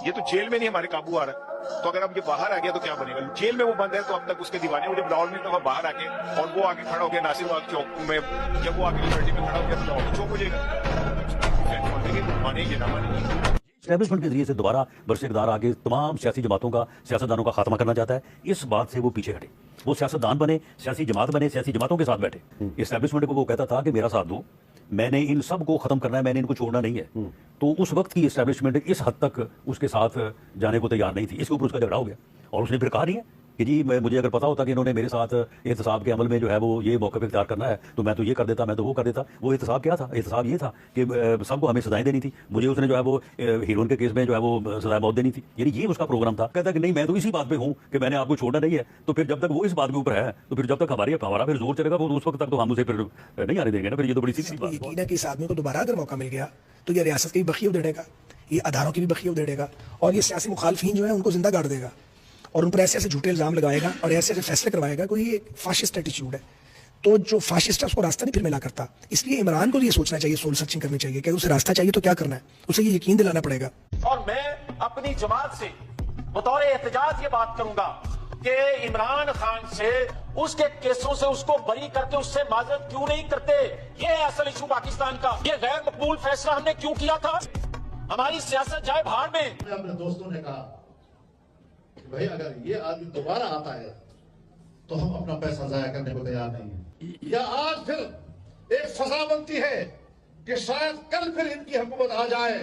ये तो जेल में नहीं हमारे काबू आ रहा, तो अगर अब ये बाहर आ गया तो क्या बनेगा? जेल में वो बंद है तो अब तक उसके दीवाने, जब लाहौर में तो बाहर आके और वो आके खड़ा हो गया नासिरबाग चौक में, जब वो आके लिबर्टी में खड़ा हो गया तो लाहौर चौक हो जाएगा, मानेंगे ना मानेंगे। एस्टैब्लिशमेंट के जरिए से दोबारा बरसे इक़्तिदार आके तमाम सियासी जमातों का, सियासतदानों का खात्मा करना चाहता है। इस बात से वो पीछे हटे, वो सियासतदान बने, सियासी जमात बने, सियासी जमातों के साथ बैठे। एस्टैब्लिशमेंट को वो कहता था कि मेरा साथ दो, मैंने इन सब को खत्म करना है, मैंने इनको छोड़ना नहीं है। तो उस वक्त की एस्टैब्लिशमेंट इस हद तक उसके साथ जाने को तैयार नहीं थी। इसके ऊपर उसका झगड़ा हो गया और उसने फिर कहा नहीं है कि जी मुझे अगर पता होता कि इन्होंने मेरे साथ एहतसाब के अमल में जो है वो ये मौक़िफ़ इख्तियार करना है तो मैं तो ये कर देता, मैं तो वो कर देता। वो एहतसाब क्या था? एहतसाब ये था कि सबको हमें सजाएं देनी थी, मुझे उसने जो है वो हीरोइन के केस में जो है वो सजाए मौत देनी थी। यानी ये उसका प्रोग्राम था। कहता कि नहीं, मैं तो इसी बात पे हूँ कि मैंने आपको छोड़ना नहीं है। तो फिर जब तक वो इस बात के ऊपर है तो फिर जब तक हमारा फिर जोर चलेगा वो उस वक्त तक तो हम उसे फिर नहीं आने देंगे ना। फिर ये तो बड़ी सीधी बात यकीन है कि इस आदमी को दोबारा अगर मौका मिल गया तो ये रियासत की भी बखिया उधेड़ेगा, ये अदारों की भी बखिया उधेड़ेगा और ये सियासी मुखालफिन जो है उनको जिंदा गाड़ देगा और उन पर ऐसे ऐसे झूठे इल्जाम लगाएगा और ऐसे ऐसे फैसले करवाएगा। कोई ये फाशिस्ट एटीट्यूड है, तो जो फाशिस्ट है उसको रास्ता नहीं फिर मिला करता। इसलिए इमरान को ये सोचना चाहिए, सोल सर्चिंग करनी चाहिए कि उसे रास्ता चाहिए तो क्या करना है, उसे ये यकीन दिलाना पड़ेगा। और मैं अपनी जमात से बतौर एहतजाज ये बात करूंगा कि इमरान खान से उसके केसों से उसको बरी करके उससे माजरत क्यों नहीं करते? ये है असल इशू पाकिस्तान का। ये गैर मकबूल फैसला हमने क्यों किया था? हमारी सियासत जाए भाड़ में। अपने दोस्तों ने कहा भाई अगर ये आदमी दोबारा आता है तो हम अपना पैसा जाया करने को तैयार नहीं है। या आज फिर एक सजा बनती है कि शायद कल फिर इनकी हुकूमत आ जाए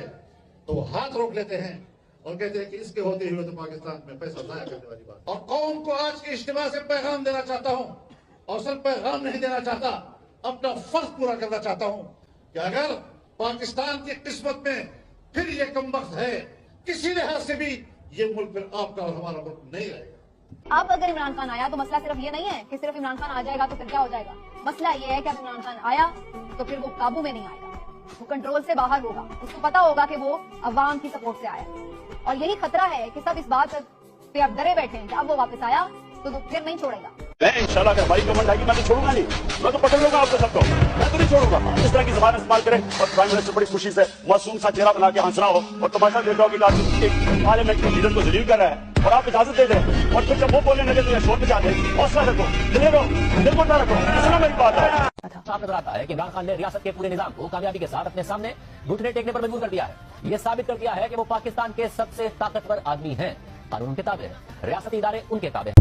तो हाथ रोक लेते हैं और कहते हैं कि इसके होते हुए तो पाकिस्तान में पैसा जाया करने वाली बात। और कौम को आज के इज्तिमा से पैगाम देना चाहता हूं, और सिर्फ पैगाम नहीं देना चाहता, अपना फर्ज पूरा करना चाहता हूं कि अगर पाकिस्तान की किस्मत में फिर ये कमबख्त है, किसी लिहाज से भी ये मुल्क फिर आपका और हमारा मुल्क नहीं रहेगा। अब अगर इमरान खान आया तो मसला सिर्फ ये नहीं है कि सिर्फ इमरान खान आ जाएगा तो फिर क्या हो जाएगा। मसला ये है कि अब इमरान खान आया तो फिर वो काबू में नहीं आएगा, वो कंट्रोल से बाहर होगा। उसको पता होगा कि वो अवाम की सपोर्ट से आया और यही खतरा है कि सब इस बात पे अब डरे बैठे हैं कि अब वो वापस आया तो फिर नहीं छोड़ेगा। मैं इंशाल्लाह अगर हमारी गवर्नमेंट आएगी मैं तो छोड़ूंगा नहीं, मैं तो पकड़ लूंगा आपको सबको, मैं तो नहीं छोड़ूंगा। इस तरह की ज़बान इस्तेमाल करें और प्राइम मिनिस्टर बड़ी खुशी से मासूम सा चेहरा बना के हंस रहा हो और तमाशा देख रहा हो कि एक पार्लियामेंट के लीडर को जलील कर रहा है और आप इजाजत दे दें और फिर जब वो बोलने लगे तो ये शोर मचा दे। हौसला रखो, दिल को ना रखो, सुनो मेरी बात है। साफ नजर आता है कि इमरान खान ने रियासत के पूरे निजाम को कामयाबी के साथ अपने सामने घुटने टेकने पर मजबूर कर दिया है। ये साबित कर दिया है कि वो पाकिस्तान के सबसे ताकतवर आदमी हैं। कानून उनके ताबे है, रियासती इदारे उनके ताबे हैं।